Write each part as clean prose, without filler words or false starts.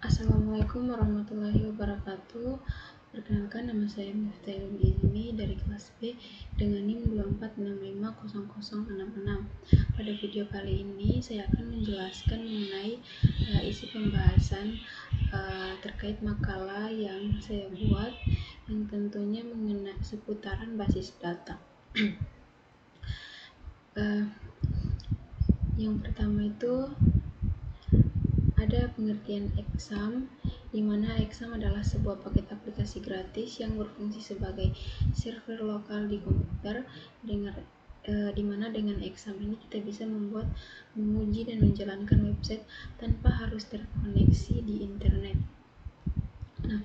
Assalamualaikum warahmatullahi wabarakatuh. Perkenalkan, nama saya Miftahil Izmi dari kelas B dengan NIM 24650066. Pada video kali ini saya akan menjelaskan mengenai isi pembahasan terkait makalah yang saya buat yang tentunya mengenai seputaran basis data. Yang pertama itu ada pengertian exam, di mana exam adalah sebuah paket aplikasi gratis yang berfungsi sebagai server lokal di komputer, di mana dengan exam ini kita bisa membuat, menguji, dan menjalankan website tanpa harus terkoneksi di internet. Nah,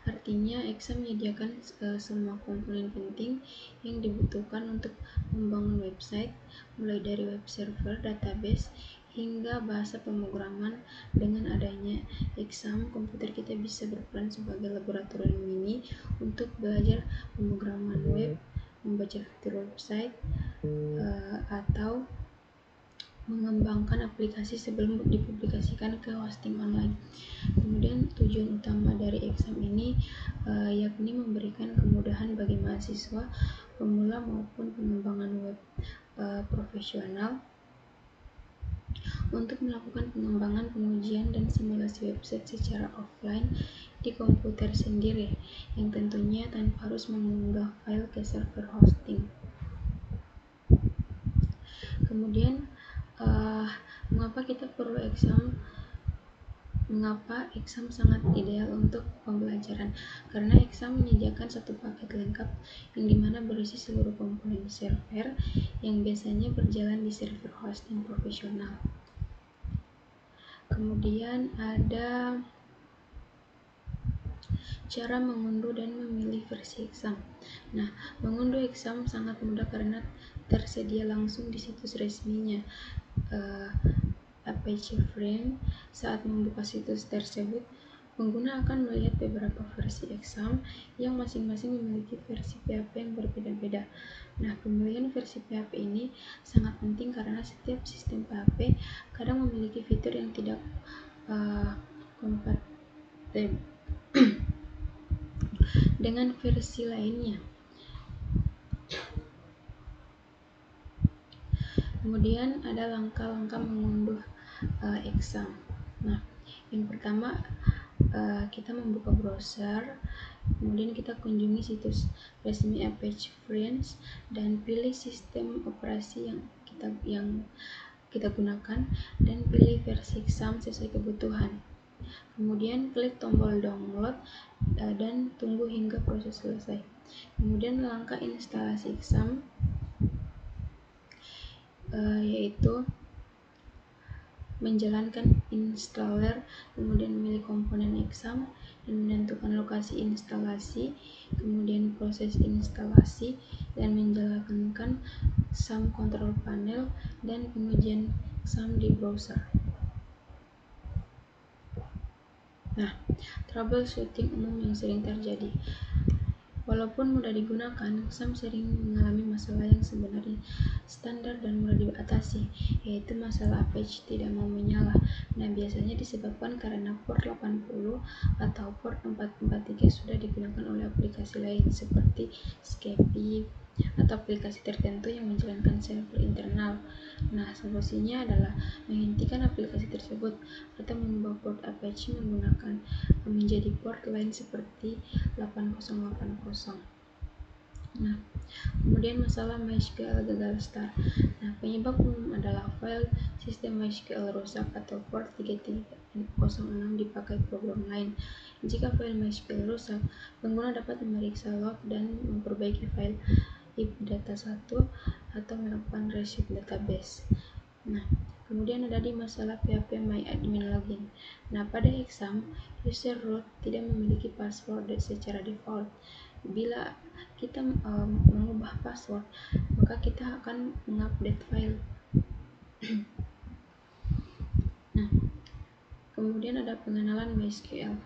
artinya exam menyediakan semua komponen penting yang dibutuhkan untuk membangun website, mulai dari web server, database, hingga bahasa pemrograman. Dengan adanya exam, komputer kita bisa berperan sebagai laboratorium mini untuk belajar pemrograman web, membaca fitur website, atau mengembangkan aplikasi sebelum dipublikasikan ke hosting online. Kemudian tujuan utama dari exam ini yakni memberikan kemudahan bagi mahasiswa pemula maupun pengembangan web profesional untuk melakukan pengembangan, pengujian, dan simulasi website secara offline di komputer sendiri, yang tentunya tanpa harus mengunggah file ke server hosting. Kemudian mengapa kita perlu exam? Mengapa exam sangat ideal untuk pembelajaran? Karena exam menyediakan satu paket lengkap yang dimana berisi seluruh komponen server yang biasanya berjalan di server hosting profesional. Kemudian ada cara mengunduh dan memilih versi exam. Nah, mengunduh exam sangat mudah karena tersedia langsung di situs resminya. Apache Frame. Saat membuka situs tersebut, pengguna akan melihat beberapa versi exam yang masing-masing memiliki versi PHP yang berbeda-beda. Nah, pemilihan versi PHP ini sangat penting karena setiap sistem PHP kadang memiliki fitur yang tidak kompatibel dengan versi lainnya. Kemudian ada langkah-langkah mengunduh exam. Nah, yang pertama kita membuka browser, kemudian kita kunjungi situs resmi Apache Frame dan pilih sistem operasi yang kita gunakan dan pilih versi exam sesuai kebutuhan. Kemudian klik tombol download dan tunggu hingga proses selesai. Kemudian langkah instalasi exam yaitu menjalankan installer, kemudian memilih komponen exam dan menentukan lokasi instalasi, kemudian proses instalasi dan menjalankan SAM control panel dan pengujian SAM di browser. Nah, troubleshooting umum yang sering terjadi. Walaupun mudah digunakan, SAM sering mengalami masalah yang sebenarnya standar dan mudah diatasi, yaitu masalah Apache tidak mau menyala. Nah, biasanya disebabkan karena port 80 atau port 443 sudah digunakan oleh aplikasi lain seperti Skype atau aplikasi tertentu yang menjalankan server internal. Nah, solusinya adalah menghentikan aplikasi tersebut atau mengubah port Apache menggunakan menjadi port lain seperti 8080. Nah, kemudian masalah MySQL gagal start. Nah, penyebab umum adalah file sistem MySQL rusak atau port 3306 dipakai program lain. Jika file MySQL rusak, pengguna dapat memeriksa log dan memperbaiki file if data1 atau melakukan reset database. Nah, kemudian ada di masalah PHP MyAdmin Login. Nah, pada exam, user root tidak memiliki password secara default. Bila kita mengubah password, maka kita akan mengupdate file. Nah, kemudian ada pengenalan MySQL.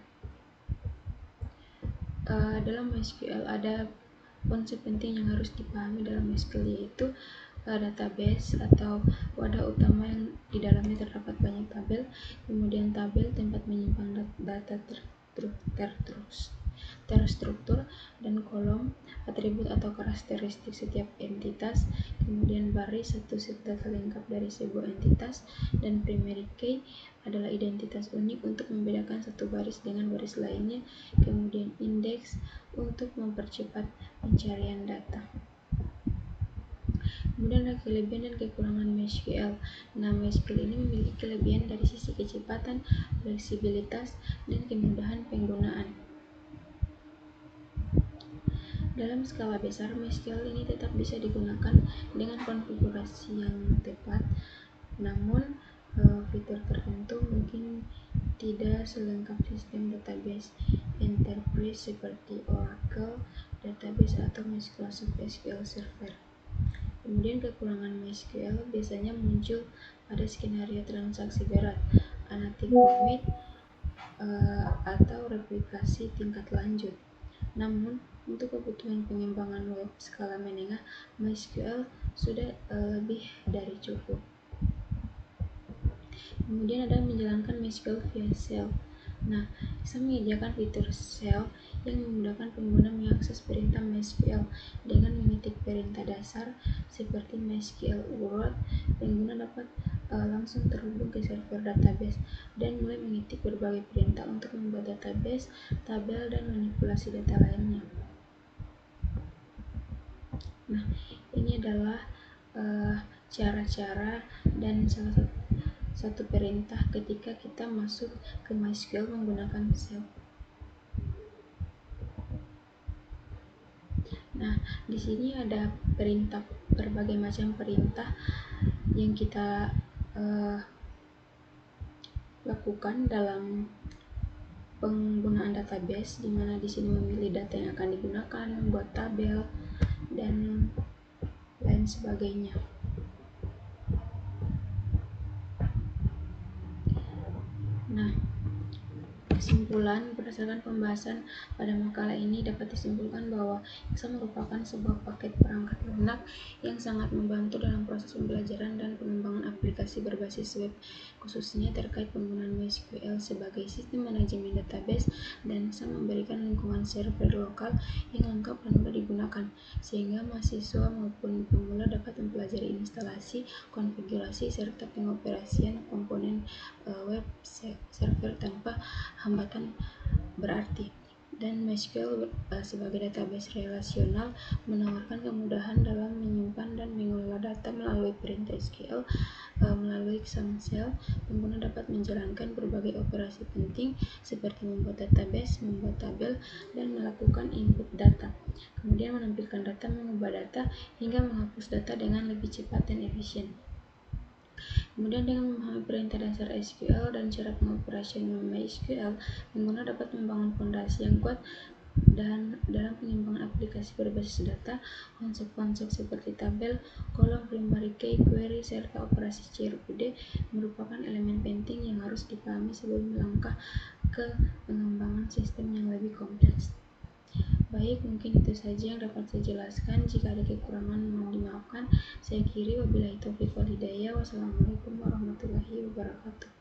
Dalam MySQL ada konsep penting yang harus dipahami dalam MySQL, yaitu database atau wadah utama yang di dalamnya terdapat banyak tabel, kemudian tabel tempat menyimpan data terstruktur, dan kolom atribut atau karakteristik setiap entitas, kemudian baris satu set data lengkap dari sebuah entitas, dan primary key adalah identitas unik untuk membedakan satu baris dengan baris lainnya, kemudian indeks untuk mempercepat pencarian data. Kemudian ada kelebihan dan kekurangan MySQL. Nah, MySQL ini memiliki kelebihan dari sisi kecepatan, fleksibilitas, dan kemudahan penggunaan. Dalam skala besar, MySQL ini tetap bisa digunakan dengan konfigurasi yang tepat, namun fitur tertentu mungkin tidak selengkap sistem database enterprise seperti Oracle Database atau Microsoft SQL Server. Kemudian kekurangan MySQL biasanya muncul pada skenario transaksi berat, analytic commit, atau replikasi tingkat lanjut. Namun, untuk kebutuhan pengembangan web skala menengah, MySQL sudah lebih dari cukup. Kemudian ada menjalankan MySQL via shell. Nah, bisa menyediakan fitur shell yang memudahkan pengguna mengakses perintah MySQL dengan mengetik perintah dasar seperti MySQL Word. Pengguna dapat langsung terhubung ke server database dan mulai mengetik berbagai perintah untuk membuat database, tabel, dan manipulasi data lainnya. Nah, ini adalah cara-cara dan salah satu perintah ketika kita masuk ke MySQL menggunakan shell. Nah, di sini ada perintah, berbagai macam perintah yang kita lakukan dalam penggunaan database, di mana di sini memilih data yang akan digunakan, membuat tabel, dan lain sebagainya. Nah, kesimpulan berdasarkan pembahasan pada makalah ini dapat disimpulkan bahwa Excel merupakan sebuah paket perangkat lunak yang sangat membantu dalam proses pembelajaran dan pengembangan aplikasi berbasis web, khususnya terkait penggunaan MySQL sebagai sistem manajemen database, dan bisa memberikan lingkungan server lokal yang lengkap dan mudah digunakan, sehingga mahasiswa maupun pemula dapat mempelajari instalasi, konfigurasi, serta pengoperasian komponen web server tanpa hambatan berarti. Dan MySQL sebagai database relasional menawarkan kemudahan dalam menyimpan dan mengelola data melalui perintah SQL. Melalui XAML, pengguna dapat menjalankan berbagai operasi penting seperti membuat database, membuat tabel, dan melakukan input data. Kemudian menampilkan data, mengubah data, hingga menghapus data dengan lebih cepat dan efisien. Kemudian dengan memahami perintah dasar SQL dan cara pengoperasian MySQL, pengguna dapat membangun fondasi yang kuat dan dalam pengembangan aplikasi berbasis data. Konsep-konsep seperti tabel, kolom, primary key, query, serta operasi CRUD merupakan elemen penting yang harus dipahami sebelum melangkah ke pengembangan sistem yang lebih kompleks. Baik, mungkin itu saja yang dapat saya jelaskan. Jika ada kekurangan mohon dimaafkan. Saya akhiri, wabillahi taufiq wal hidayah. Wassalamualaikum warahmatullahi wabarakatuh.